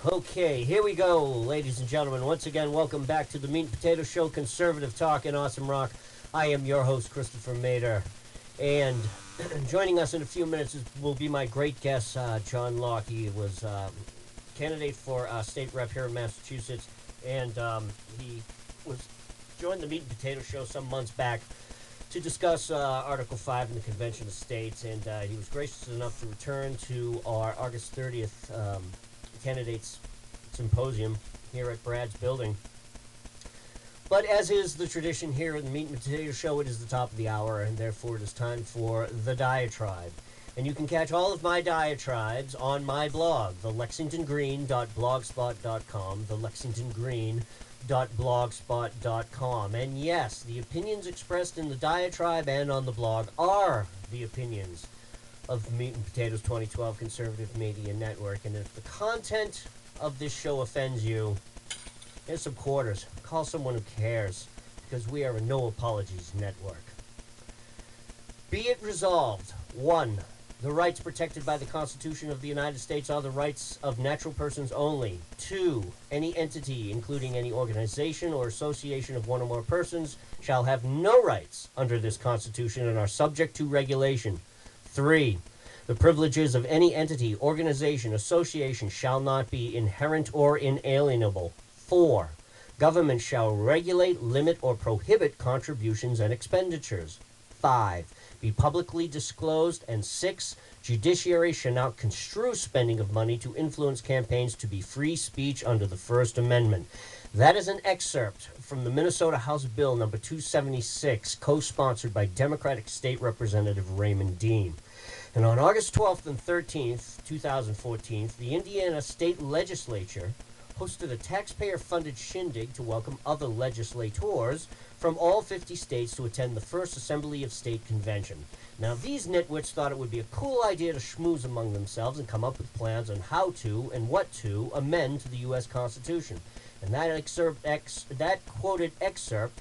Okay, here we go, ladies and gentlemen. Once again, welcome back to the Meat and Potato Show, conservative talk in awesome rock. I am your host, Christopher Mader, and joining us in a few minutes will be my great guest, John Locke. He was candidate for state rep here in Massachusetts, and he was joined the Meat and Potato Show some months back to discuss Article 5 in the Convention of States, and he was gracious enough to return to our August 30th candidates symposium here at Brad's building. But as is the tradition here at the Meat and Potato Show, it is the top of the hour, and therefore it is time for the diatribe. And you can catch all of my diatribes on my blog, thelexingtongreen.blogspot.com, thelexingtongreen.blogspot.com. And yes, the opinions expressed in the diatribe and on the blog are the opinions of the Meat and Potatoes 2012 Conservative Media Network. And if the content of this show offends you, here's some quarters. Call someone who cares, because we are a no apologies network. Be it resolved. 1. The rights protected by the Constitution of the United States are the rights of natural persons only. 2. Any entity, including any organization or association of one or more persons, shall have no rights under this Constitution and are subject to regulation. 3. The privileges of any entity, organization, association shall not be inherent or inalienable. 4. Government shall regulate, limit, or prohibit contributions and expenditures. 5. Be publicly disclosed. And 6. Judiciary shall not construe spending of money to influence campaigns to be free speech under the First Amendment. That is an excerpt from the Minnesota House Bill number 276, co-sponsored by Democratic State Representative Raymond Dean. And on August 12th and 13th, 2014, the Indiana State Legislature hosted a taxpayer-funded shindig to welcome other legislators from all 50 states to attend the first Assembly of State Convention. Now, these nitwits thought it would be a cool idea to schmooze among themselves and come up with plans on how to and what to amend to the U.S. Constitution. And that quoted excerpt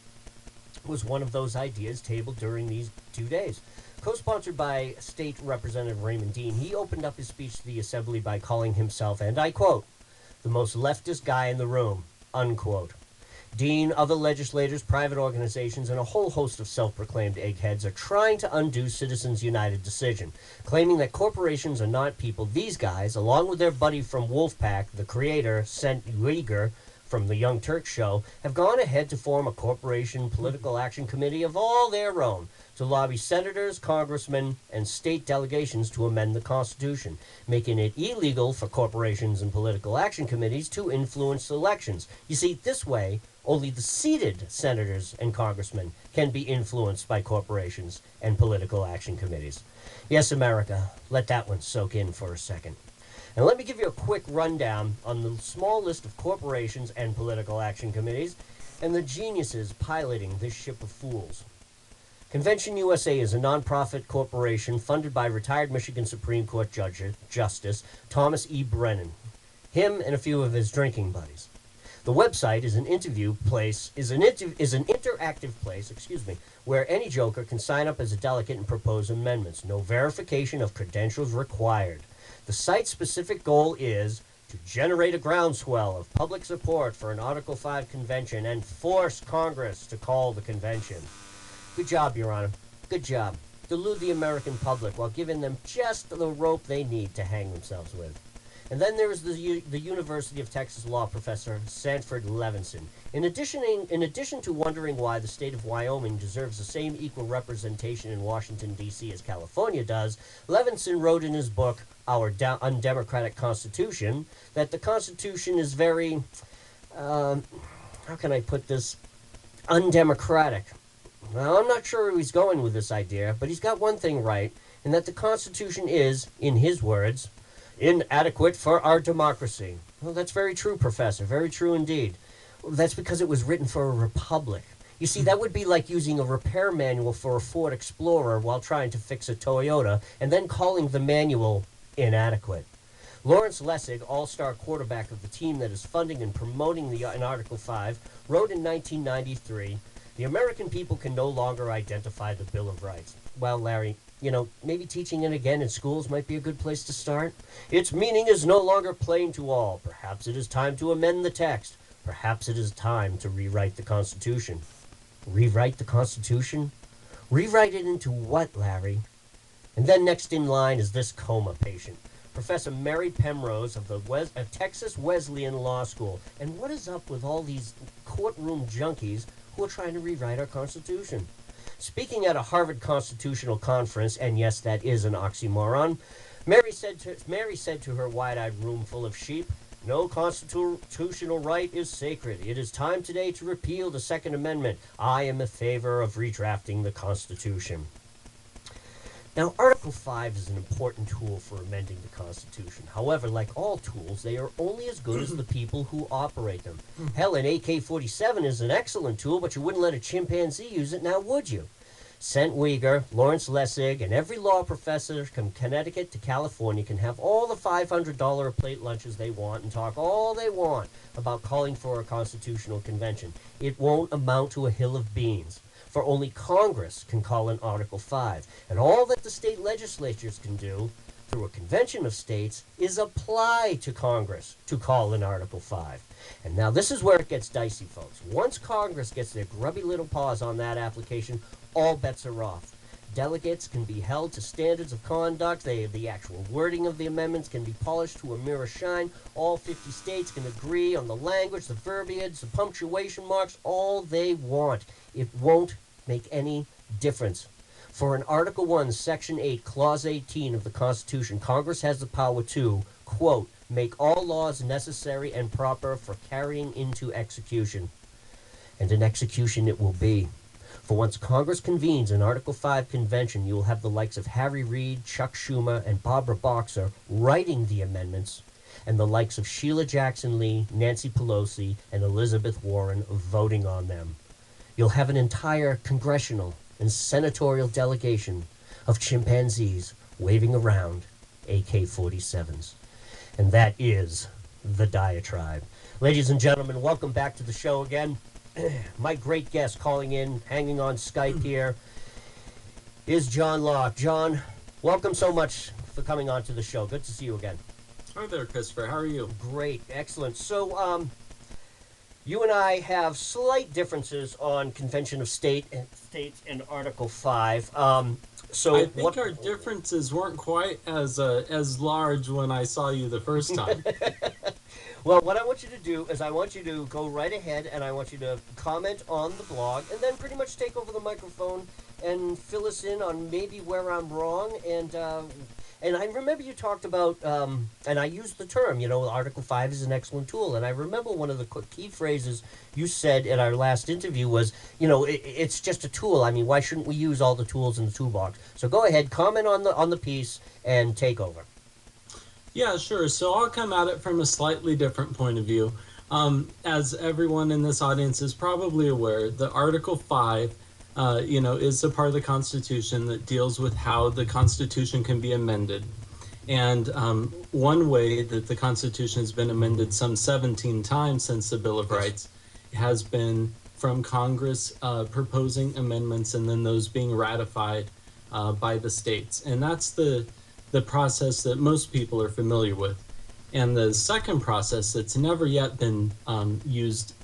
was one of those ideas tabled during these 2 days. Co-sponsored by State Representative Raymond Dean, he opened up his speech to the Assembly by calling himself, and I quote, the most leftist guy in the room, unquote. Dean, other legislators, private organizations, and a whole host of self-proclaimed eggheads are trying to undo Citizens United decision, claiming that corporations are not people. These guys, along with their buddy from Wolfpack, the creator, Sent Uyghur, from the Young Turks show, have gone ahead to form a corporation political action committee of all their own to lobby senators, congressmen, and state delegations to amend the Constitution, making it illegal for corporations and political action committees to influence elections. You see, this way, only the seated senators and congressmen can be influenced by corporations and political action committees. Yes, America, let that one soak in for a second. And let me give you a quick rundown on the small list of corporations and political action committees and the geniuses piloting this ship of fools. Convention USA is a nonprofit corporation funded by retired Michigan Supreme Court Justice Thomas E. Brennan, him and a few of his drinking buddies. The website is an interactive place, where any joker can sign up as a delegate and propose amendments. No verification of credentials required. The site's specific goal is to generate a groundswell of public support for an Article 5 convention and force Congress to call the convention. Good job, Your Honor. Good job. Delude the American public while giving them just the rope they need to hang themselves with. And then there is the University of Texas law professor, Sanford Levinson. In addition to wondering why the state of Wyoming deserves the same equal representation in Washington, D.C. as California does, Levinson wrote in his book, Our Undemocratic Constitution, that the Constitution is very, how can I put this, undemocratic. Well, I'm not sure where he's going with this idea, but he's got one thing right, and that the Constitution is, in his words, inadequate for our democracy. Well, that's very true, Professor. Very true indeed. That's because it was written for a republic. You see, that would be like using a repair manual for a Ford Explorer while trying to fix a Toyota and then calling the manual inadequate. Lawrence Lessig, all-star quarterback of the team that is funding and promoting an Article 5, wrote in 1993 The American people can no longer identify the Bill of Rights. Well, Larry, maybe teaching it again in schools might be a good place to start. Its meaning is no longer plain to all. Perhaps it is time to amend the text. Perhaps it is time to rewrite the Constitution. Rewrite the Constitution? Rewrite it into what, Larry? And then next in line is this coma patient, Professor Mary Penrose of the Texas Wesleyan Law School. And what is up with all these courtroom junkies who are trying to rewrite our Constitution? Speaking at a Harvard Constitutional Conference, and yes, that is an oxymoron, Mary said to her wide-eyed room full of sheep, "No constitutional right is sacred. It is time today to repeal the Second Amendment. I am in favor of redrafting the Constitution." Now, Article 5 is an important tool for amending the Constitution. However, like all tools, they are only as good as the people who operate them. Hell, an AK-47 is an excellent tool, but you wouldn't let a chimpanzee use it, now would you? Sent Uyghur, Lawrence Lessig, and every law professor from Connecticut to California can have all the $500 a plate lunches they want and talk all they want about calling for a constitutional convention. It won't amount to a hill of beans, for only Congress can call an Article 5. And all that the state legislatures can do through a convention of states is apply to Congress to call an Article 5. And now this is where it gets dicey, folks. Once Congress gets their grubby little paws on that application, all bets are off. Delegates can be held to standards of conduct. The actual wording of the amendments can be polished to a mirror shine. All 50 states can agree on the language, the verbiage, the punctuation marks, all they want. It won't make any difference. For in Article 1, Section 8, Clause 18 of the Constitution, Congress has the power to, quote, make all laws necessary and proper for carrying into execution. And an execution it will be. For once Congress convenes an Article 5 convention, you will have the likes of Harry Reid, Chuck Schumer, and Barbara Boxer writing the amendments, and the likes of Sheila Jackson Lee, Nancy Pelosi, and Elizabeth Warren voting on them. You'll have an entire congressional and senatorial delegation of chimpanzees waving around AK-47s. And that is the diatribe. Ladies and gentlemen, welcome back to the show again. My great guest calling in, hanging on Skype here, is John Locke. John, welcome so much for coming on to the show. Good to see you again. Hi there, Christopher. How are you? Great. Excellent. So, you and I have slight differences on Convention of States and Article 5. I think our differences weren't quite as large when I saw you the first time. Well, what I want you to do is I want you to go right ahead and I want you to comment on the blog and then pretty much take over the microphone and fill us in on maybe where I'm wrong. And I remember you talked about, and I used the term, Article 5 is an excellent tool. And I remember one of the key phrases you said in our last interview was, it's just a tool. I mean, why shouldn't we use all the tools in the toolbox? So go ahead, comment on the piece and take over. Yeah, sure. So I'll come at it from a slightly different point of view. As everyone in this audience is probably aware, the Article 5 is a part of the Constitution that deals with how the Constitution can be amended. And one way that the Constitution has been amended some 17 times since the Bill of Rights has been from Congress proposing amendments and then those being ratified by the states. And that's the process that most people are familiar with. And the second process that's never yet been used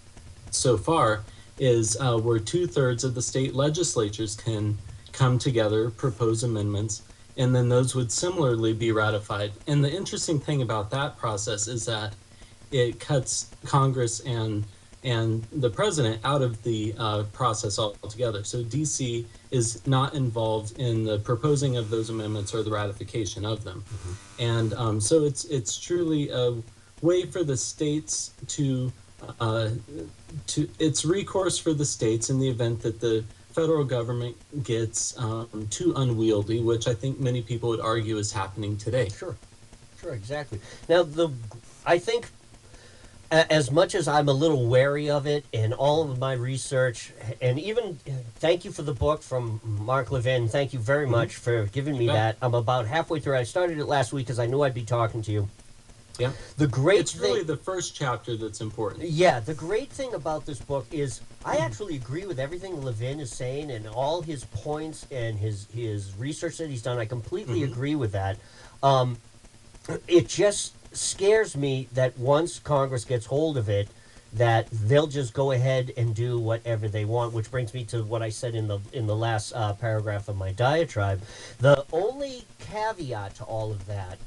so far is where 2/3 of the state legislatures can come together, propose amendments, and then those would similarly be ratified. And the interesting thing about that process is that it cuts Congress and the president out of the process altogether. So DC is not involved in the proposing of those amendments or the ratification of them. Mm-hmm. And so it's truly a way for the states to it's recourse for the states in the event that the federal government gets too unwieldy, which I think many people would argue is happening today. Sure, exactly. Now, I think as much as I'm a little wary of it in all of my research, and even thank you for the book from Mark Levin. Thank you very much for giving me that. I'm about halfway through. I started it last week because I knew I'd be talking to you. Yeah. The great It's really the first chapter that's important. Yeah, the great thing about this book is I actually agree with everything Levin is saying and all his points and his research that he's done. I completely agree with that. Um, it just scares me that once Congress gets hold of it, that they'll just go ahead and do whatever they want. Which brings me to what I said in the last paragraph of my diatribe. The only caveat to all of that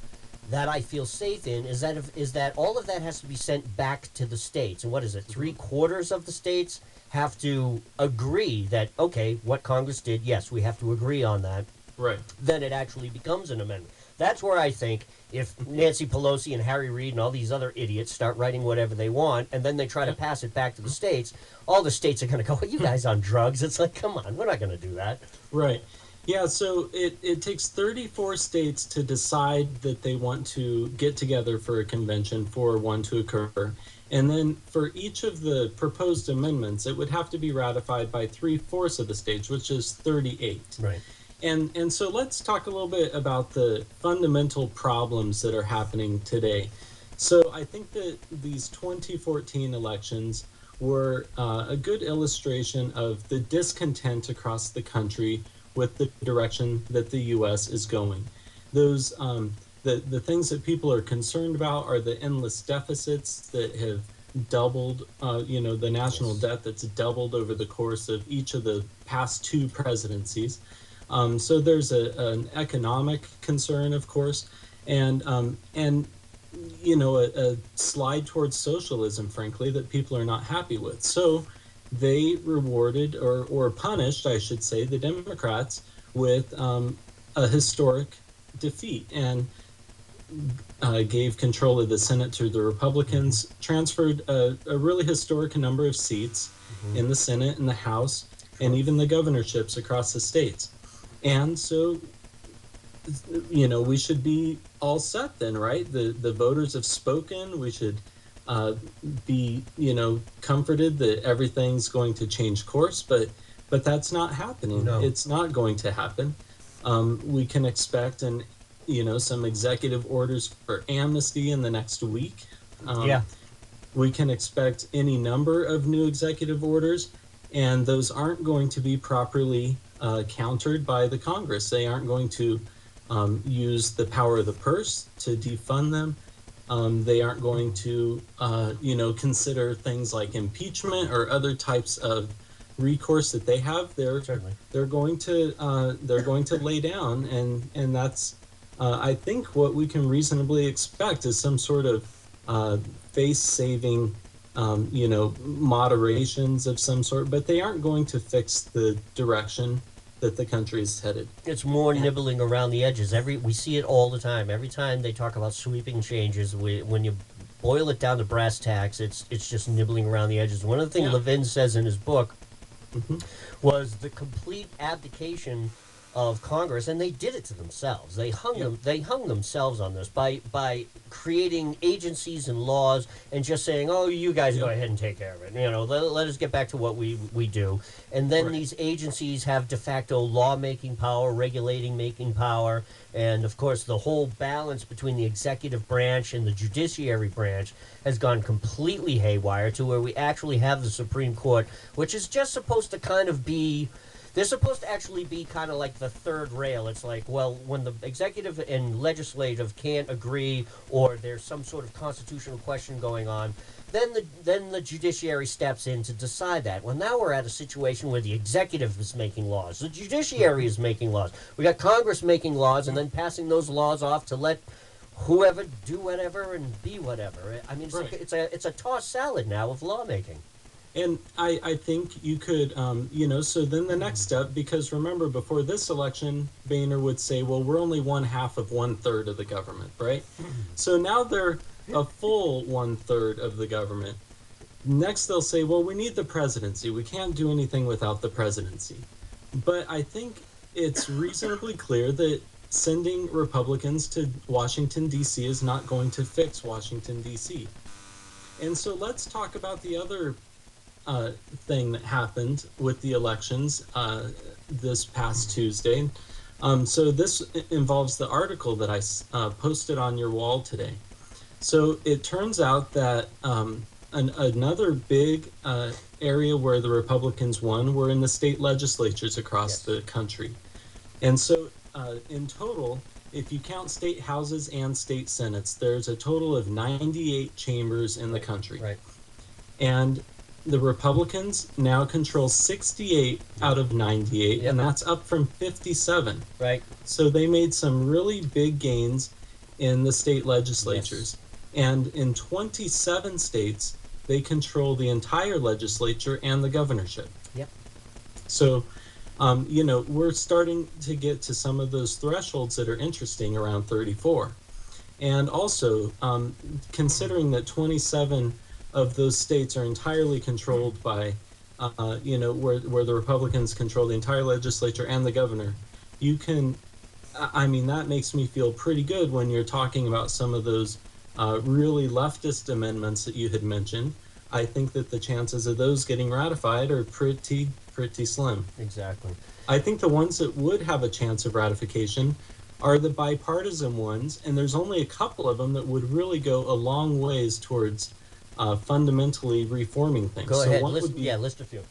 I feel safe in is that all of that has to be sent back to the states. And what is it? 3/4 of the states have to agree that, okay, what Congress did, yes, we have to agree on that. Right. Then it actually becomes an amendment. That's where I think if Nancy Pelosi and Harry Reid and all these other idiots start writing whatever they want and then they try to pass it back to the states, all the states are going to go, you guys on drugs? It's like, come on, we're not going to do that. Right. Yeah, so it takes 34 states to decide that they want to get together for a convention for one to occur. And then for each of the proposed amendments, it would have to be ratified by 3/4 of the states, which is 38. Right. And so let's talk a little bit about the fundamental problems that are happening today. So I think that these 2014 elections were a good illustration of the discontent across the country with the direction that the U.S. is going. Those the things that people are concerned about are the endless deficits that have doubled, the national debt that's doubled over the course of each of the past two presidencies. So there's an economic concern, of course, and a slide towards socialism, frankly, that people are not happy with. So they rewarded or punished, I should say, the Democrats with a historic defeat and gave control of the Senate to the Republicans, transferred a really historic number of seats in the Senate and the House, and even the governorships across the states. And so, we should be all set then, right? The voters have spoken. We should be, comforted that everything's going to change course, but that's not happening. No. It's not going to happen. We can expect some executive orders for amnesty in the next week. We can expect any number of new executive orders, and those aren't going to be properly countered by the Congress. They aren't going to use the power of the purse to defund them. They aren't going to, consider things like impeachment or other types of recourse that they have. They're going to lay down, and that's I think what we can reasonably expect is some sort of face-saving, moderations of some sort, but they aren't going to fix the direction that the country is headed. It's more nibbling around the edges. We see it all the time. Every time they talk about sweeping changes, when you boil it down to brass tacks, it's just nibbling around the edges. One of the things Levin says in his book was the complete abdication of Congress, and they did it to themselves. They hung themselves on this by creating agencies and laws and just saying, "Oh, you guys go ahead and take care of it." Let us get back to what we do. And then these agencies have de facto law-making power, regulating-making power, and of course the whole balance between the executive branch and the judiciary branch has gone completely haywire to where we actually have the Supreme Court, which is just supposed to kind of be. They're supposed to actually be kind of like the third rail. It's like, well, when the executive and legislative can't agree or there's some sort of constitutional question going on, then the judiciary steps in to decide that. Well, now we're at a situation where the executive is making laws. The judiciary is making laws. We got Congress making laws and then passing those laws off to let whoever do whatever and be whatever. I mean, it's a tossed salad now of lawmaking. And I think you could, so then the next step, because remember, before this election, Boehner would say, well, we're only 1/2 of 1/3 of the government, right? So now they're a full 1/3 of the government. Next, they'll say, well, we need the presidency. We can't do anything without the presidency. But I think it's reasonably clear that sending Republicans to Washington, D.C. is not going to fix Washington, D.C. And so let's talk about the other thing that happened with the elections this past Tuesday. So this involves the article that I posted on your wall today. So it turns out that another big area where the Republicans won were in the state legislatures across Yes. the country. And so, in total, if you count state houses and state senates, there's a total of 98 chambers in the Right. country. Right. And the Republicans now control 68 Yep. out of 98, Yep. and that's up from 57. Right. So they made some really big gains in the state legislatures. Yes. And in 27 states, they control the entire legislature and the governorship. Yep. So, we're starting to get to some of those thresholds that are interesting around 34. And also, considering that 27 of those states are entirely controlled by, where the Republicans control the entire legislature and the governor, you can, I mean, that makes me feel pretty good when you're talking about some of those really leftist amendments that you had mentioned. I think that the chances of those getting ratified are pretty slim. Exactly. I think the ones that would have a chance of ratification are the bipartisan ones, and there's only a couple of them that would really go a long ways towards fundamentally reforming things. Go so ahead. one List, would be, yeah, list a few.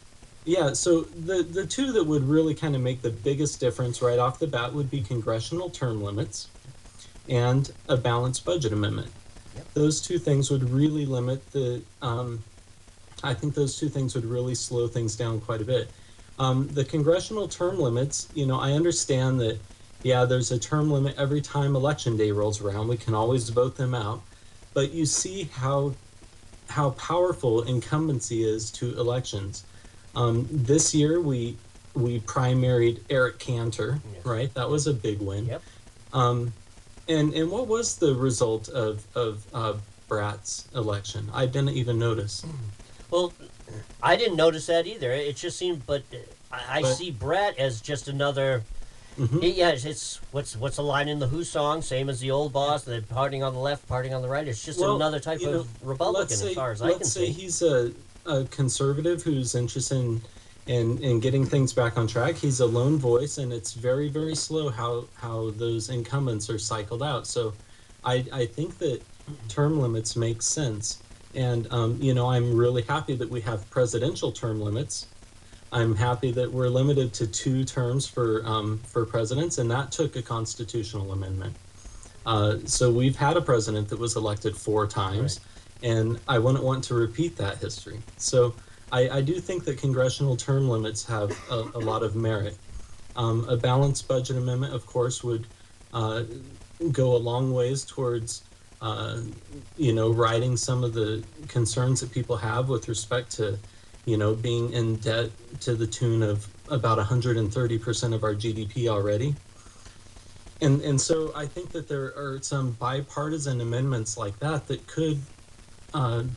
yeah, so the two that would really kind of make the biggest difference right off the bat would be congressional term limits and a balanced budget amendment. Yep. Those two things would really limit the, I think those two things would really slow things down quite a bit. The congressional term limits, I understand that, yeah, there's a term limit every time election day rolls around. We can always vote them out. But you see how powerful incumbency is to elections. This year, we primaried Eric Cantor, Yes. right? That was a big win. Yep. And what was the result of Bratt's election? I didn't even notice. Well, I didn't notice that either. It just seemed, but I But- see Brett as just another. Mhm. Yeah, it's what's a line in the Who song? Same as the old boss. The parting on the left, parting on the right. It's just Well, another type you know, of Republican, as far as I can let's say see. he's a conservative who's interested in getting things back on track. He's a lone voice, and it's very, very slow how those incumbents are cycled out. So I think that term limits make sense. And, I'm really happy that we have presidential term limits. I'm happy that we're limited to 2 terms for presidents, and that took a constitutional amendment. So we've had a president that was elected 4 times, and I wouldn't want to repeat that history. So I do think that congressional term limits have a lot of merit. A balanced budget amendment, of course, would go a long ways towards righting some of the concerns that people have with respect to, being in debt to the tune of about 130% of our GDP already. And so I think that there are some bipartisan amendments like that that could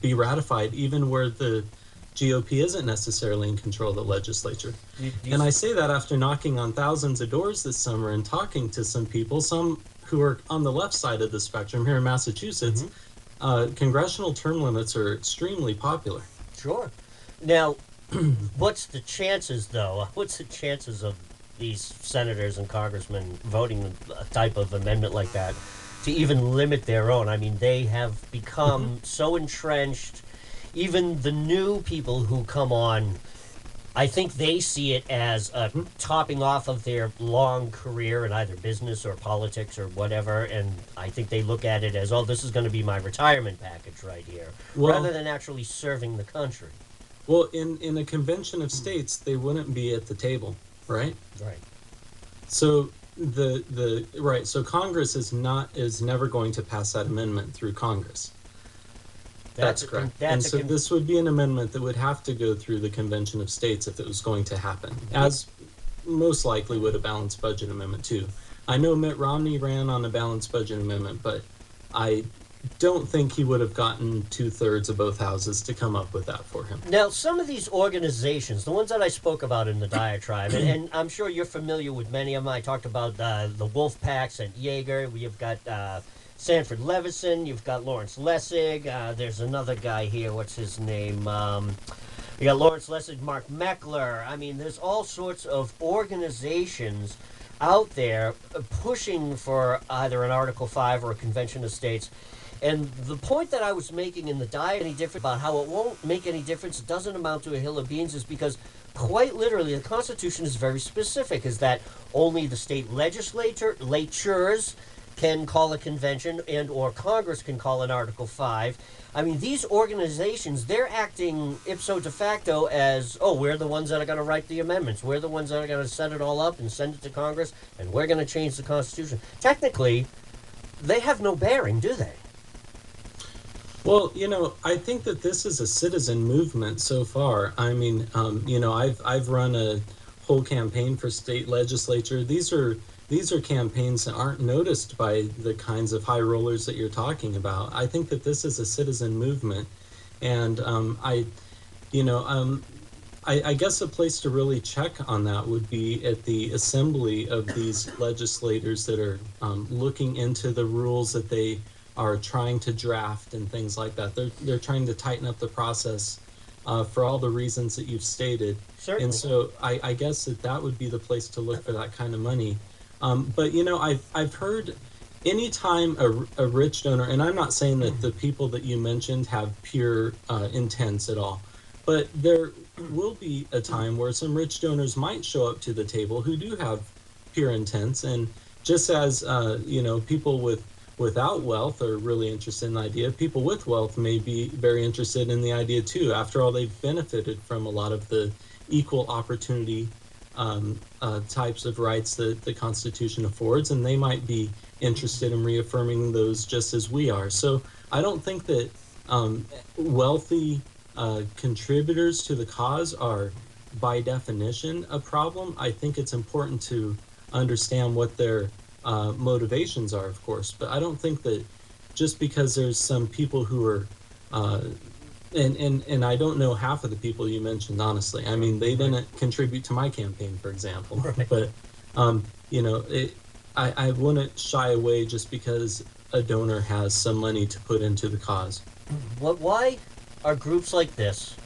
be ratified even where the GOP isn't necessarily in control of the legislature. And I say that after knocking on thousands of doors this summer and talking to some people, some who are on the left side of the spectrum here in Massachusetts. Congressional term limits are extremely popular. Sure. Now, what's the chances, though? What's the chances of these senators and congressmen voting a type of amendment like that to even limit their own? I mean, they have become so entrenched. Even the new people who come on, I think they see it as a topping off of their long career in either business or politics or whatever, and I think they look at it as, oh, this is going to be my retirement package right here, rather than actually serving the country. Well, in a convention of states, they wouldn't be at the table, right? Right. So so Congress is never going to pass that amendment through Congress. That's correct. This would be an amendment that would have to go through the Convention of States if it was going to happen, as most likely would a balanced budget amendment too. I know Mitt Romney ran on a balanced budget amendment, but I don't think he would have gotten 2/3 of both houses to come up with that for him. Now, some of these organizations, the ones that I spoke about in the diatribe, and I'm sure you're familiar with many of them. I talked about the Wolf Packs and Jaeger. We've got Sanford Levison, you've got Lawrence Lessig, there's another guy here, what's his name? You got Lawrence Lessig, Mark Meckler. I mean, there's all sorts of organizations out there pushing for either an Article 5 or a Convention of States. And the point that I was making in the diet any different about how it won't make any difference, it doesn't amount to a hill of beans, is because quite literally the Constitution is very specific, is that only the state legislatures can call a convention and or Congress can call an Article 5. I mean, these organizations, they're acting ipso de facto as, oh, we're the ones that are going to write the amendments. We're the ones that are going to set it all up and send it to Congress, and we're going to change the Constitution. Technically, they have no bearing, do they? Well, I think that this is a citizen movement so far. I mean, I've run a whole campaign for state legislature. These are campaigns that aren't noticed by the kinds of high rollers that you're talking about. I think that this is a citizen movement, and I guess a place to really check on that would be at the assembly of these legislators that are looking into the rules that they are trying to draft and things like that. They're trying to tighten up the process for all the reasons that you've stated. Certainly. And so I guess that would be the place to look for that kind of money. But I've heard anytime a rich donor, and I'm not saying that the people that you mentioned have pure intents at all, but there will be a time where some rich donors might show up to the table who do have pure intents, and just as people without wealth are really interested in the idea, people with wealth may be very interested in the idea too. After all, they've benefited from a lot of the equal opportunity types of rights that the Constitution affords, and they might be interested in reaffirming those just as we are. So I don't think that wealthy contributors to the cause are by definition a problem. I think it's important to understand what their motivations are, of course, but I don't think that just because there's some people who are and I don't know half of the people you mentioned, honestly. I mean, they didn't contribute to my campaign, for example. Right. But I wouldn't shy away just because a donor has some money to put into the cause. Why are groups like this,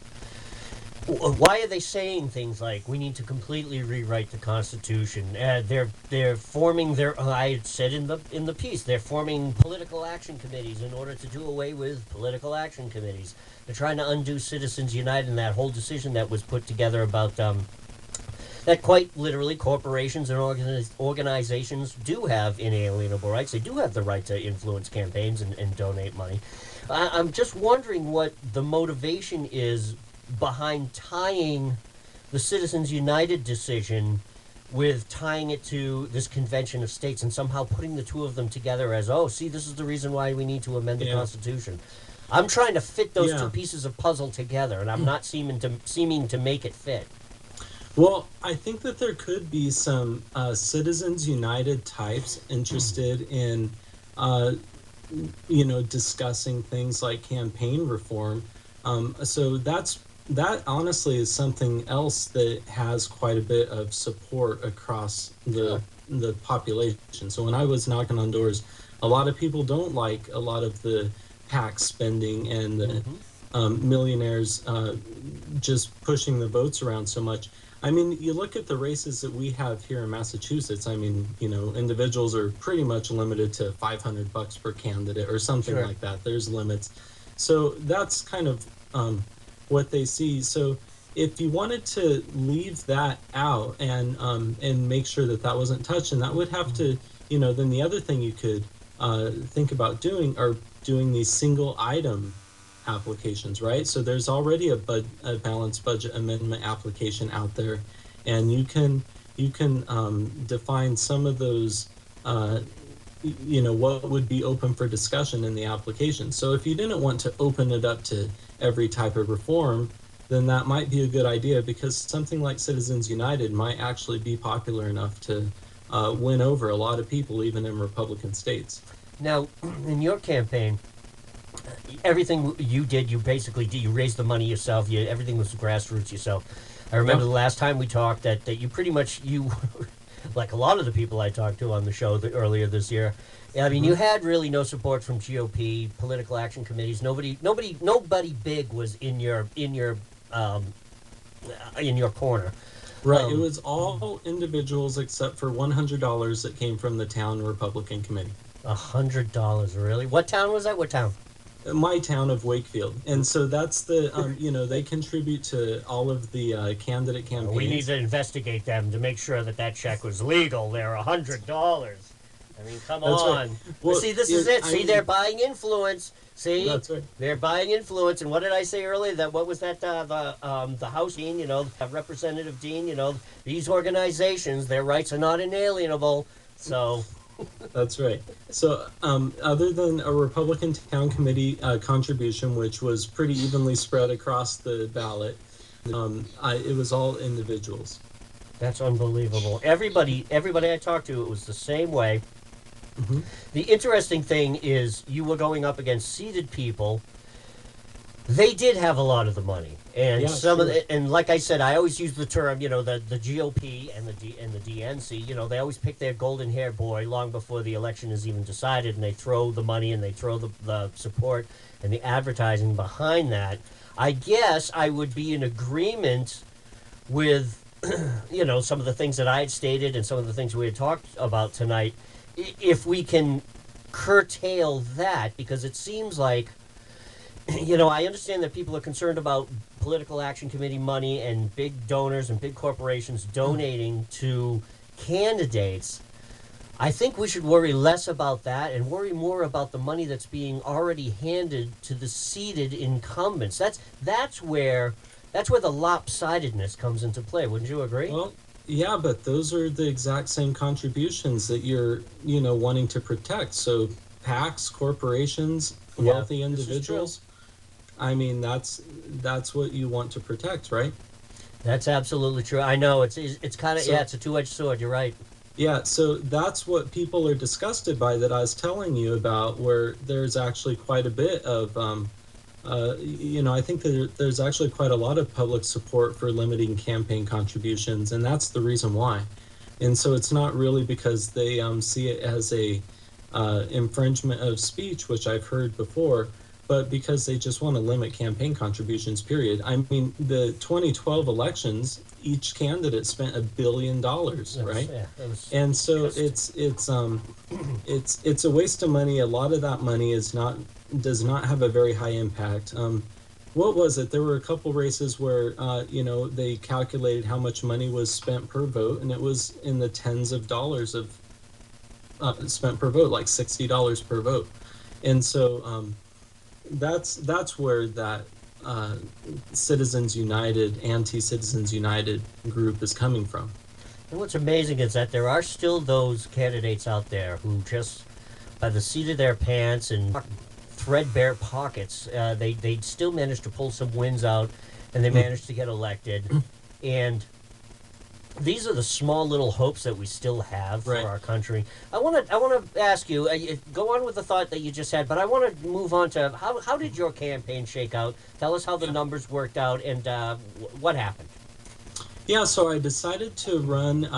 why are they saying things like we need to completely rewrite the Constitution? They're forming their. I said in the piece, they're forming political action committees in order to do away with political action committees. They're trying to undo Citizens United and that whole decision that was put together about that quite literally corporations and organizations do have inalienable rights. They do have the right to influence campaigns and donate money. I'm just wondering what the motivation is behind tying the Citizens United decision with tying it to this convention of states and somehow putting the two of them together as, oh, see, this is the reason why we need to amend the Constitution. I'm trying to fit those two pieces of puzzle together, and I'm not seeming to make it fit. Well, I think that there could be some Citizens United types interested in, discussing things like campaign reform. So that honestly is something else that has quite a bit of support across the population. So when I was knocking on doors, a lot of people don't like a lot of the PAC spending and the millionaires just pushing the votes around so much. I mean, you look at the races that we have here in Massachusetts. I mean, individuals are pretty much limited to $500 per candidate or something like that. There's limits. So that's kind of what they see. So if you wanted to leave that out and make sure that wasn't touched, and that would have to, then the other thing you could think about doing are doing these single item applications, right? So there's already a balanced budget amendment application out there, and you can define some of those what would be open for discussion in the application. So if you didn't want to open it up to every type of reform, then that might be a good idea, because something like Citizens United might actually be popular enough to win over a lot of people, even in Republican states. Now, in your campaign, everything you did, you basically did. You raised the money yourself. Everything was grassroots yourself. I remember the last time we talked that you pretty much, like a lot of the people I talked to on the show earlier this year, I mean, you had really no support from GOP political action committees. Nobody big was in your corner. Right. It was all individuals except for $100 that came from the town Republican committee. $100, really? What town was that? What town? My town of Wakefield. And so that's the, they contribute to all of the candidate We need campaigns. to investigate them to make sure that that check was legal. They're $100. I mean, come That's right. on. But Well, see, this is it. I See, mean, they're buying influence. See, that's right. they're buying influence. And what did I say earlier? That what was that? The House Dean, Representative Dean. These organizations, their rights are not inalienable. So That's right. So, other than a Republican town committee contribution, which was pretty evenly spread across the ballot, it was all individuals. that's unbelievable. Everybody I talked to, it was the same way. Hmm. The interesting thing is, you were going up against seated people. They did have a lot of the money, and Yeah, some of sure. the, and like I said, I always use the term, the GOP and the DNC. They always pick their golden hair boy long before the election is even decided, and they throw the money and they throw the support and the advertising behind that. I guess I would be in agreement with some of the things that I had stated and some of the things we had talked about tonight, if we can curtail that, because it seems like I understand that people are concerned about political action committee money and big donors and big corporations donating to candidates. I think we should worry less about that and worry more about the money that's being already handed to the seated incumbents. That's where the lopsidedness comes into play. Wouldn't you agree? Well, yeah, but those are the exact same contributions that you're, wanting to protect. So, PACs, corporations, Yeah, wealthy this is true. individuals. I mean, that's what you want to protect, right? That's absolutely true. I know it's kind of, So, it's a two-edged sword. You're right. yeah, so that's what people are disgusted by that I was telling you about, where there's actually quite a bit of, I think there's actually quite a lot of public support for limiting campaign contributions, and that's the reason why. And so it's not really because they see it as a infringement of speech, which I've heard before, but because they just want to limit campaign contributions, period. I mean, the 2012 elections, each candidate spent $1 billion, right? Yeah, that was And so just it's a waste of money. A lot of that money does not have a very high impact. What was it? There were a couple races where they calculated how much money was spent per vote, and it was in the tens of dollars of spent per vote, like $60 per vote. And so that's where that Citizens United, anti-Citizens United group is coming from. And what's amazing is that there are still those candidates out there who just, by the seat of their pants and threadbare pockets, they still manage to pull some wins out, and they manage to get elected. And these are the small little hopes that we still have for Right. our country. I want to ask you, go on with the thought that you just had, but I want to move on to how did your campaign shake out? Tell us how the numbers worked out and what happened. Yeah, so I decided to run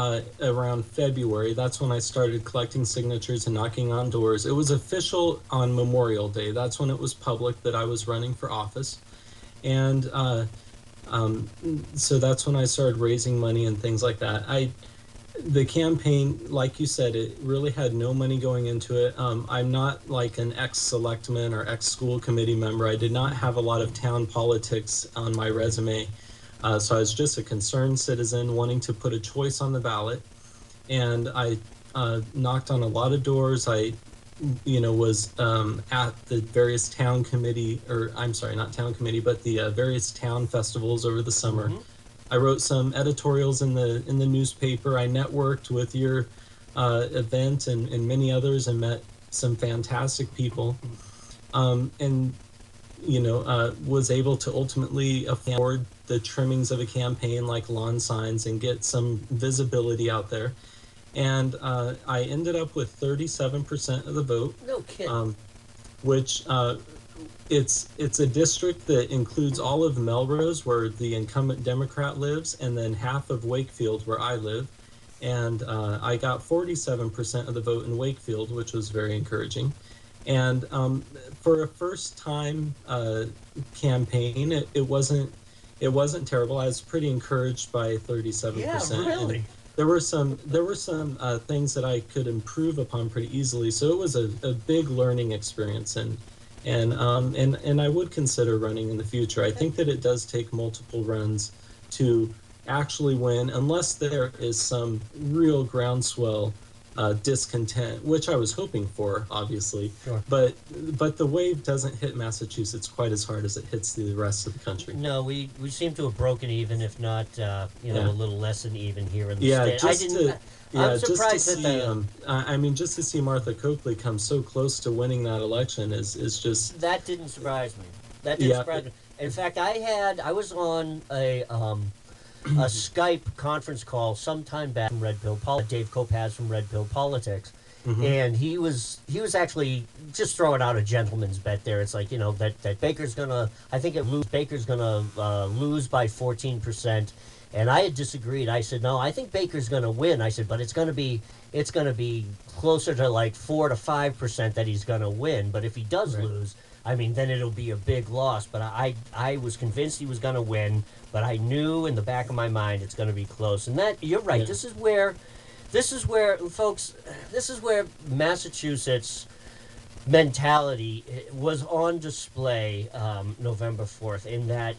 around February. That's when I started collecting signatures and knocking on doors. It was official on Memorial Day. That's when it was public that I was running for office. And so that's when I started raising money and things like that. The campaign, like you said, it really had no money going into it. I'm not like an ex-selectman or ex-school committee member. I did not have a lot of town politics on my resume. So I was just a concerned citizen wanting to put a choice on the ballot. And I knocked on a lot of doors. I, was at the various town committee, or I'm sorry, not town committee, but the various town festivals over the summer. Mm-hmm. I wrote some editorials in the newspaper. I networked with your event and many others and met some fantastic people. And was able to ultimately afford the trimmings of a campaign like lawn signs and get some visibility out there. And I ended up with 37% of the vote, No kidding. which it's a district that includes all of Melrose, where the incumbent Democrat lives, and then half of Wakefield, where I live. And I got 47% of the vote in Wakefield, which was very encouraging. And for a first-time campaign, it wasn't terrible. I was pretty encouraged by 37%. Yeah, really. there were some things that I could improve upon pretty easily. So it was a big learning experience, and I would consider running in the future. I think that it does take multiple runs to actually win, unless there is some real groundswell discontent, which I was hoping for, obviously. Sure. But the wave doesn't hit Massachusetts quite as hard as it hits the rest of the country. No, we seem to have broken even, if not, Yeah. a little less than even here in the Yeah, state. just to I'm yeah, just to surprised that see I mean, just to see Martha Coakley come so close to winning that election is just that didn't surprise me. That didn't yeah, surprise me. In fact, I was on a Skype conference call sometime back from Dave Kopaz from Red Pill Politics, mhm, and he was actually just throwing out a gentleman's bet there. It's like, that Baker's gonna, I think Baker's gonna lose by 14%, and I had disagreed. I said, no, I think Baker's gonna win. I said, but it's gonna be closer to like 4 to 5% that he's gonna win. But if he does right. lose, I mean, then it'll be a big loss. But I was convinced he was going to win, but I knew in the back of my mind it's going to be close. And that, you're right. Yeah. This is where, folks. This is where Massachusetts mentality was on display November 4th. In that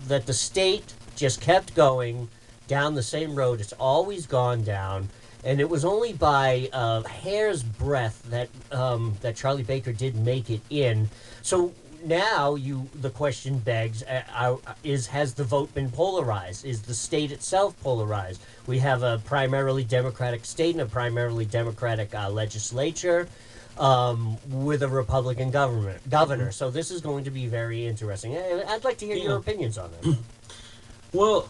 that the state just kept going down the same road it's always gone down. And it was only by a hair's breadth that Charlie Baker did make it in. So now the question begs: has the vote been polarized? Is the state itself polarized? We have a primarily Democratic state and a primarily Democratic legislature with a Republican governor. Mhm. So this is going to be very interesting. I'd like to hear Yeah. your opinions on it. Well,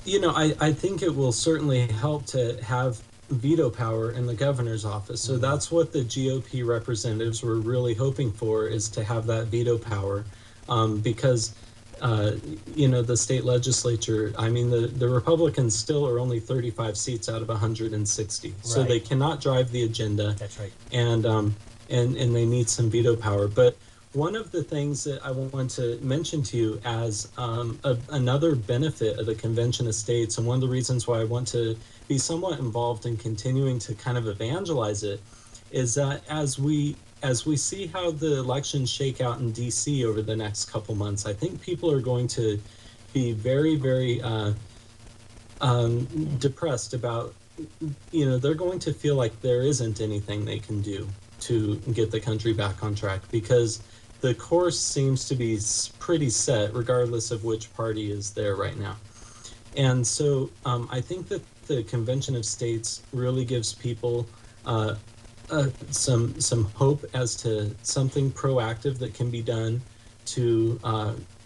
I think it will certainly help to have veto power in the governor's office. So that's what the GOP representatives were really hoping for, is to have that veto power, because the state legislature. I mean, the Republicans still are only 35 seats out of 160, so Right. they cannot drive the agenda, That's right. and they need some veto power. But one of the things that I want to mention to you as another benefit of the Convention of States, and one of the reasons why I want to be somewhat involved in continuing to kind of evangelize it, is that as we see how the elections shake out in DC over the next couple months, I think people are going to be very, very depressed about, they're going to feel like there isn't anything they can do to get the country back on track, because the course seems to be pretty set regardless of which party is there right now. And so I think that the Convention of States really gives people some hope as to something proactive that can be done to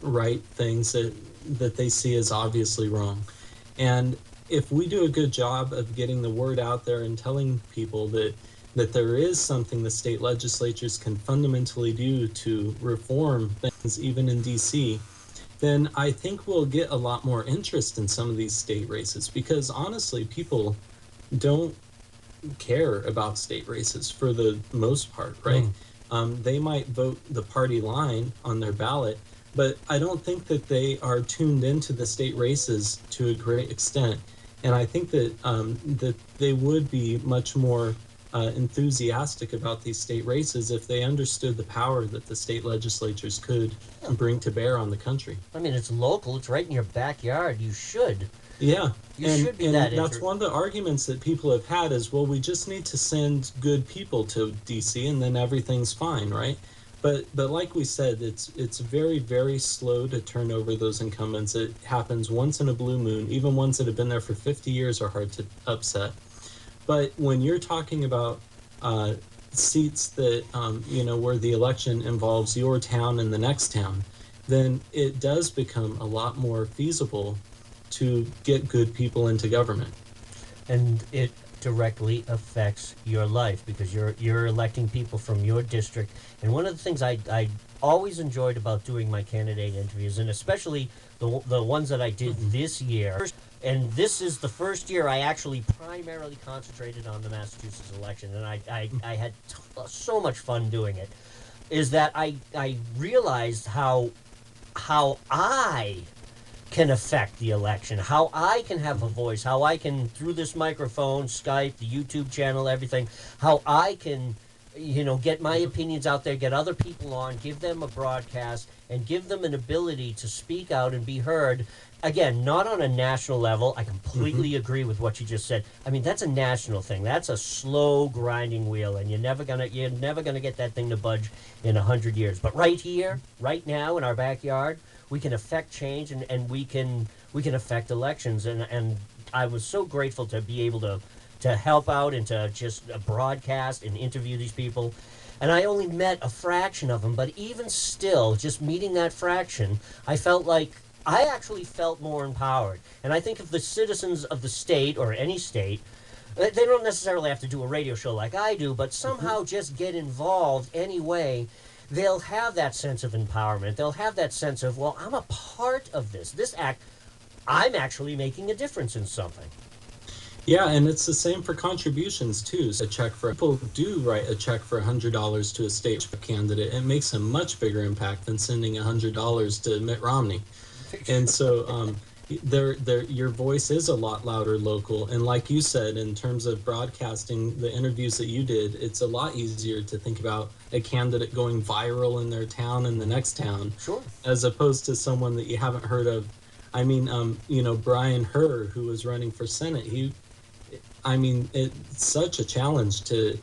right things that they see as obviously wrong. And if we do a good job of getting the word out there and telling people that there is something the state legislatures can fundamentally do to reform things, even in DC, then I think we'll get a lot more interest in some of these state races, because honestly, people don't care about state races for the most part, right? They might vote the party line on their ballot, but I don't think that they are tuned into the state races to a great extent. And I think that that they would be much more enthusiastic about these state races if they understood the power that the state legislatures could bring to bear on the country. I mean, it's local. It's right in your backyard. You should. Yeah, You and should be that that's one of the arguments that people have had is, well, we just need to send good people to DC and then everything's fine, right? But like we said, it's very, very slow to turn over those incumbents. It happens once in a blue moon. Even ones that have been there for 50 years are hard to upset. But when you're talking about seats that, where the election involves your town and the next town, then it does become a lot more feasible to get good people into government. And it directly affects your life because you're electing people from your district. And one of the things I always enjoyed about doing my candidate interviews, and especially the ones that I did this year, and this is the first year I actually primarily concentrated on the Massachusetts election, and I had so much fun doing it, is that I realized how I can affect the election, how I can have a voice, how I can, through this microphone, Skype, the YouTube channel, everything, how I can, get my opinions out there, get other people on, give them a broadcast, and give them an ability to speak out and be heard. Again, not on a national level. I completely agree with what you just said. I mean, that's a national thing. That's a slow grinding wheel, and you're never gonna get that thing to budge in 100 years. But right here, right now, in our backyard, we can affect change, and we can affect elections. And I was so grateful to be able to help out and to just broadcast and interview these people. And I only met a fraction of them, but even still, just meeting that fraction, I actually felt more empowered. And I think if the citizens of the state, or any state, they don't necessarily have to do a radio show like I do, but somehow just get involved anyway, they'll have that sense of empowerment. They'll have that sense of, well, I'm a part of this. I'm actually making a difference in something. Yeah, and it's the same for contributions too. So people do write a check for $100 to a state candidate. It makes a much bigger impact than sending $100 to Mitt Romney. And so your voice is a lot louder local. And like you said, in terms of broadcasting the interviews that you did, it's a lot easier to think about a candidate going viral in their town and the next town, Sure, as opposed to someone that you haven't heard of. I mean, Brian Herr, who was running for Senate, it's such a challenge to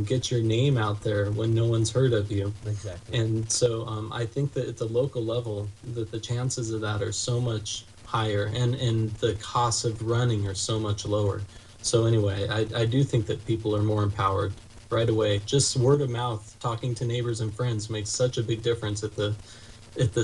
get your name out there when no one's heard of you. exactly. And so I think that at the local level, that the chances of that are so much higher, and the costs of running are so much lower. So anyway, I do think that people are more empowered right away. Just word of mouth, talking to neighbors and friends makes such a big difference at the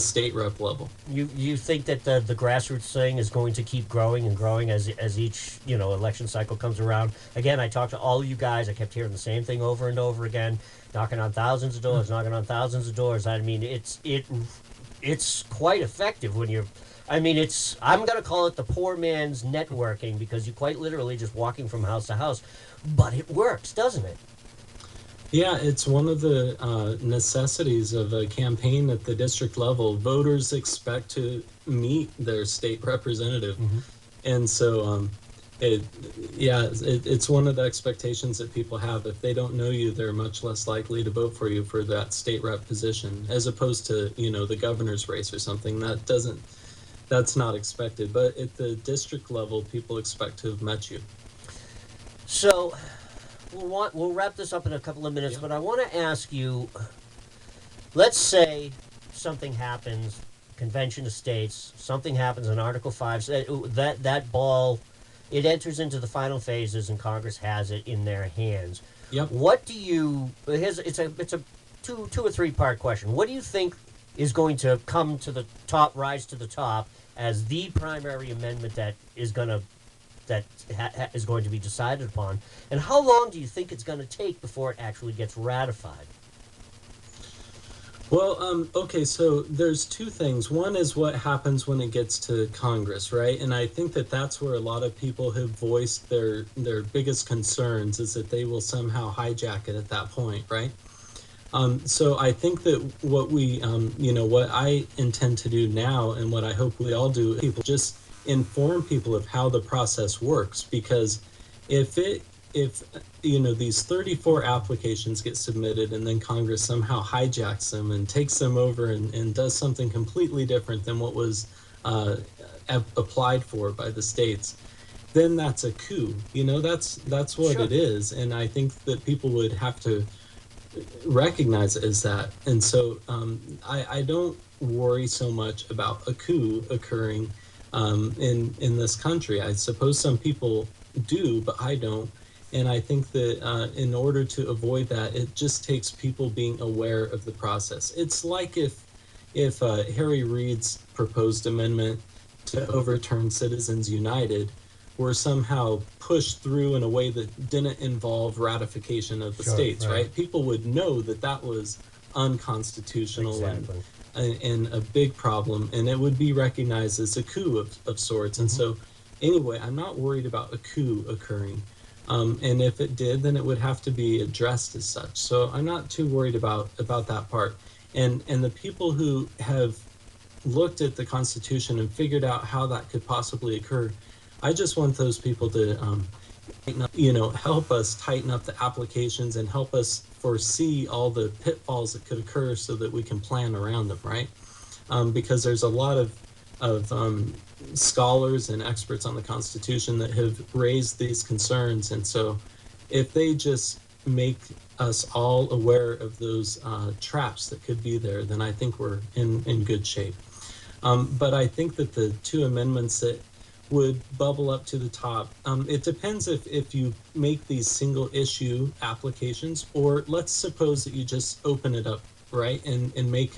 state rep level. You think that the grassroots thing is going to keep growing and growing as each election cycle comes around? Again, I talked to all you guys. I kept hearing the same thing over and over again, knocking on thousands of doors, knocking on thousands of doors. I mean, it's quite effective when you're. I mean, I'm going to call it the poor man's networking, because you're quite literally just walking from house to house, but it works, doesn't it? Yeah, it's one of the necessities of a campaign at the district level. Voters expect to meet their state representative. And so it's one of the expectations that people have. If they don't know you, they're much less likely to vote for you for that state rep position, as opposed to, the governor's race or something. That's not expected. But at the district level, people expect to have met you. So we'll wrap this up in a couple of minutes, but I want to ask you, let's say something happens, convention of states, something happens in Article 5, that ball, it enters into the final phases and Congress has it in their hands. Yep. What do you, it's a two or three part question. What do you think is going to come to the top, rise to the top as the primary amendment that is going to be decided upon, and how long do you think it's going to take before it actually gets ratified? Well, okay, so there's two things. One is what happens when it gets to Congress, right? And I think that that's where a lot of people have voiced their biggest concerns, is that they will somehow hijack it at that point, right? So I think that what what I intend to do now, and what I hope we all do, people just inform people of how the process works, because if these 34 applications get submitted and then Congress somehow hijacks them and takes them over and does something completely different than what was applied for by the states, then that's a coup. That's what Sure. it is. And I think that people would have to recognize it as that. And so I don't worry so much about a coup occurring in this country. I suppose some people do, but I don't. And I think that in order to avoid that, it just takes people being aware of the process. It's like if Harry Reid's proposed amendment to overturn Citizens United were somehow pushed through in a way that didn't involve ratification of the states, right? People would know that was unconstitutional. Exactly. And a big problem, and it would be recognized as a coup of sorts. And so anyway, I'm not worried about a coup occurring. And if it did, then it would have to be addressed as such. So I'm not too worried about that part. And the people who have looked at the Constitution and figured out how that could possibly occur. I just want those people to, help us tighten up the applications and help us foresee all the pitfalls that could occur so that we can plan around them, right? Because there's a lot of scholars and experts on the Constitution that have raised these concerns. And so if they just make us all aware of those traps that could be there, then I think we're in good shape. But I think that the two amendments that would bubble up to the top, it depends if you make these single issue applications, or let's suppose that you just open it up, right, and make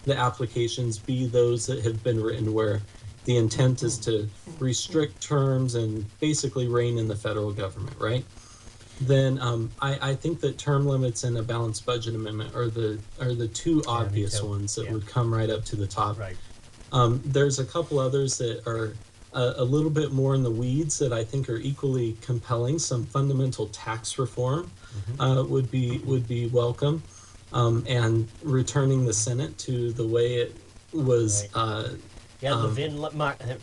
the applications be those that have been written where the intent is to restrict terms and basically rein in the federal government, right? Then I think that term limits and a balanced budget amendment are the two obvious ones that would come right up to the top. Right. There's a couple others that are a little bit more in the weeds that I think are equally compelling. Some fundamental tax reform would be welcome, and returning the Senate to the way it was. Right. Levin,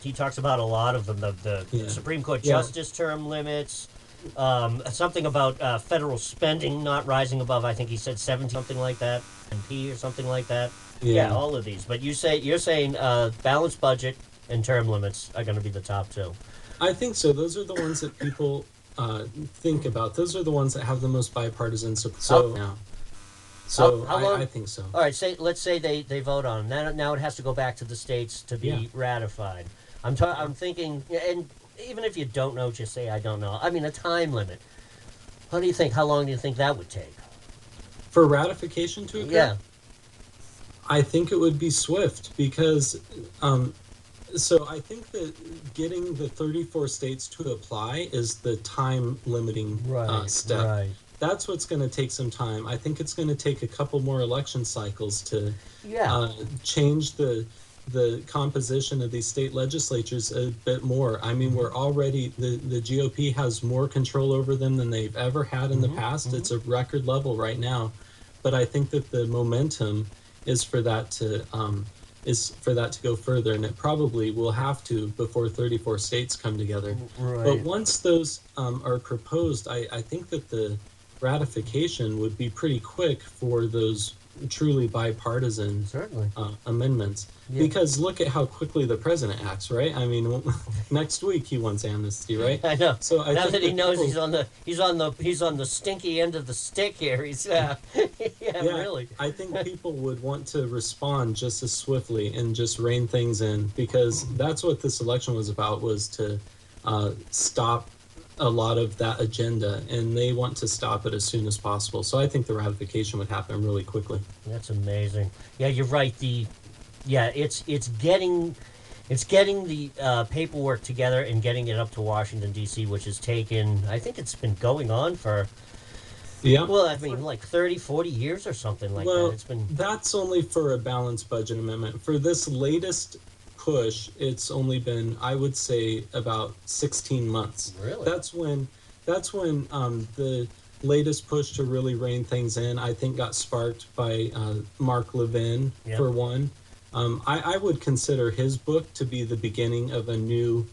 he talks about a lot of them. The Supreme Court justice term limits. Something about federal spending not rising above, I think he said 70, something like that, NP or something like that. Yeah, all of these. But you're saying balanced budget and term limits are going to be the top two. I think so. Those are the ones that people think about. Those are the ones that have the most bipartisan support. I think so. All right. Let's say they vote on them. Now it has to go back to the states to be ratified. I'm thinking, and even if you don't know, just say I don't know. I mean, a time limit. How do you think? How long do you think that would take for ratification to occur? Yeah. I think it would be swift because. So I think that getting the 34 states to apply is the time limiting step. Right. That's what's going to take some time. I think it's going to take a couple more election cycles to change the composition of these state legislatures a bit more. I mean, we're already, the GOP has more control over them than they've ever had in the past. It's a record level right now. But I think that the momentum is for that to go further, and it probably will have to before 34 states come together. Right. But once those are proposed, I think that the ratification would be pretty quick for those truly bipartisan amendments. Yeah. Because look at how quickly the president acts, right? I mean, next week he wants amnesty, right? I know. So I now think that he knows he's on the stinky end of the stick here, he's really. I think people would want to respond just as swiftly and just rein things in, because that's what this election was about, was to stop a lot of that agenda, and they want to stop it as soon as possible. So I think the ratification would happen really quickly. That's amazing. Yeah, you're right. It's getting the paperwork together and getting it up to Washington D.C., which has taken, I think it's been going on for like 30, 40 years or something like that. It's been. That's only for a balanced budget amendment. For this latest push, it's only been, I would say, about 16 months. Really? That's when the latest push to really rein things in, I think, got sparked by Mark Levin, for one. I would consider his book to be the beginning of a new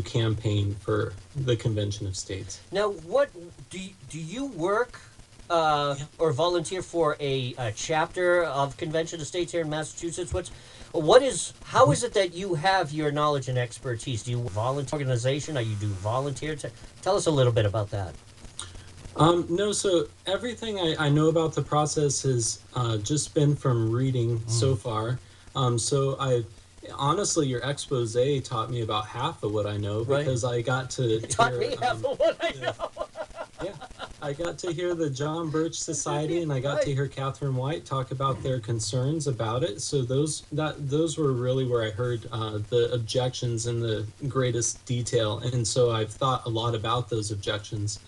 campaign for the Convention of States. Now, what do you work or volunteer for a chapter of Convention of States here in Massachusetts? How is it that you have your knowledge and expertise? Do you volunteer organization? Or you do volunteer? Tell us a little bit about that. No, so everything I know about the process has just been from reading so far. So honestly, your expose taught me about half of what I know, because I got to taught me half of what I know. Yeah, I got to hear the John Birch Society, and I got to hear Catherine White talk about their concerns about it. So those were really where I heard the objections in the greatest detail, and so I've thought a lot about those objections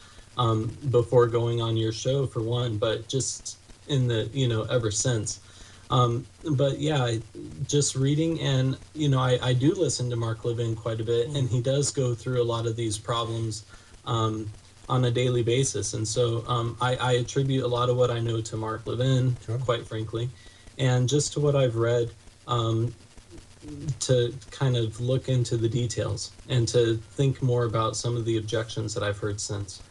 before going on your show, for one, but just in the ever since. But yeah, just reading, and I do listen to Mark Levin quite a bit, and he does go through a lot of these problems on a daily basis, and so I attribute a lot of what I know to Mark Levin, quite frankly. and just to what I've read, to kind of look into the details and to think more about some of the objections that I've heard since.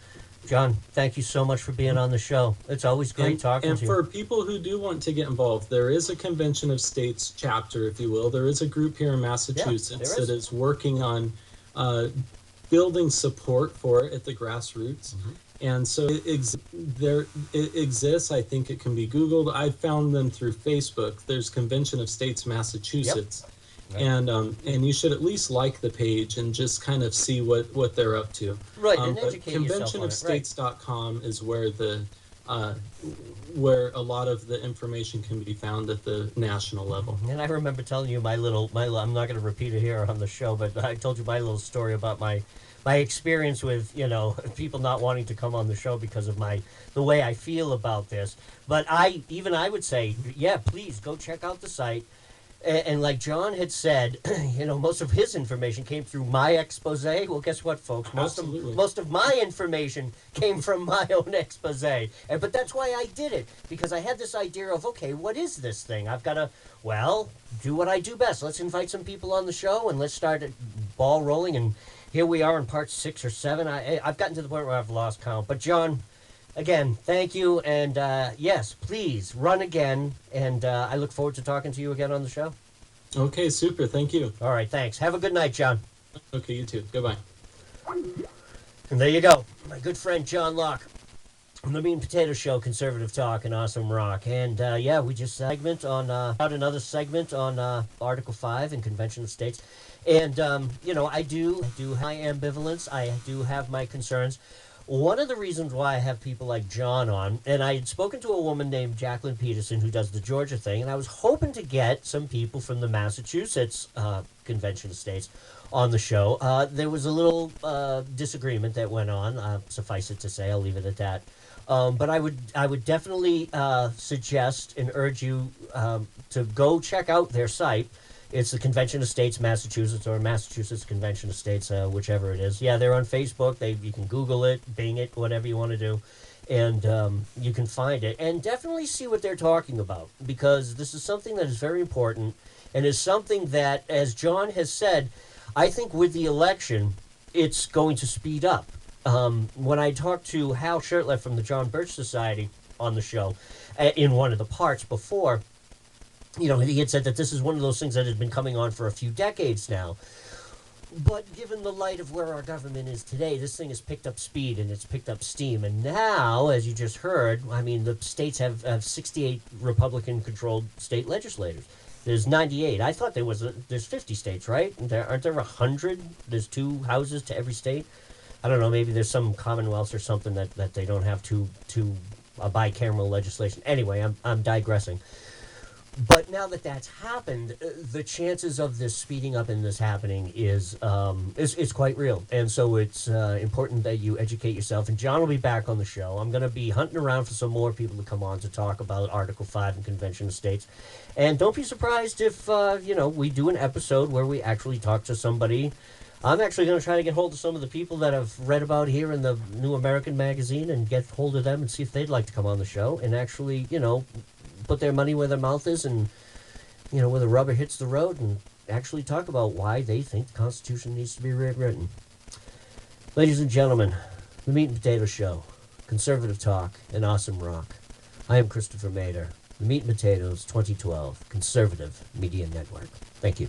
John, thank you so much for being on the show. It's always great talking And to you. for people who do want to get involved, there is a Convention of States chapter, if you will. There is a group here in Massachusetts that is working on building support for it at the grassroots. And so it exists. I think it can be Googled. I found them through Facebook. There's Convention of States Massachusetts. Right. And you should at least like the page and just kind of see what they're up to. Right, and educate yourself on it. Conventionofstates.com is where the where a lot of the information can be found at the national level. And I remember telling you my little I'm not going to repeat it here on the show, but I told you my little story about my experience with, people not wanting to come on the show because of the way I feel about this. But I would say, yeah, please go check out the site. And like John had said, most of his information came through my expose. Well, guess what, folks? Most of my information came from my own expose. But that's why I did it, because I had this idea of, okay, what is this thing? I've got to, do what I do best. Let's invite some people on the show and let's start a ball rolling. And here we are in part 6 or 7. I've gotten to the point where I've lost count. But John, again, thank you, and yes, please run again, and I look forward to talking to you again on the show. Okay, super. Thank you. All right, thanks. Have a good night, John. Okay, you too. Goodbye. And there you go, my good friend John Locke from the Meat and Potato Show, Conservative Talk and Awesome Rock. And we just segment on another segment on Article 5 in Convention of States. And I do have my ambivalence. I do have my concerns. One of the reasons why I have people like John on, and I had spoken to a woman named Jacqueline Peterson who does the Georgia thing, and I was hoping to get some people from the Massachusetts Convention of States on the show. There was a little disagreement that went on, suffice it to say. I'll leave it at that. But I would definitely suggest and urge you to go check out their site. It's the Convention of States, Massachusetts, or Massachusetts Convention of States, whichever it is. Yeah, they're on Facebook. You can Google it, Bing it, whatever you want to do, and you can find it. And definitely see what they're talking about, because this is something that is very important, and is something that, as John has said, I think with the election, it's going to speed up. When I talked to Hal Shurtleff from the John Birch Society on the show, in one of the parts before, he had said that this is one of those things that has been coming on for a few decades now. But given the light of where our government is today, this thing has picked up speed and it's picked up steam. And now, as you just heard, the states have 68 Republican-controlled state legislators. There's 98. I thought there's 50 states, right? Aren't there 100? There's 2 houses to every state. I don't know. Maybe there's some commonwealths or something that they don't have two bicameral legislation. Anyway, I'm digressing. But now that that's happened, the chances of this speeding up and this happening is quite real. And so it's important that you educate yourself. And John will be back on the show. I'm going to be hunting around for some more people to come on to talk about Article 5 and Convention of States. And don't be surprised if, we do an episode where we actually talk to somebody. I'm actually going to try to get hold of some of the people that I've read about here in the New American magazine and get hold of them and see if they'd like to come on the show and actually, put their money where their mouth is and, where the rubber hits the road and actually talk about why they think the Constitution needs to be rewritten. Ladies and gentlemen, the Meat and Potato Show, Conservative Talk and Awesome Rock. I am Christopher Mader, the Meat and Potatoes 2012 Conservative Media Network. Thank you.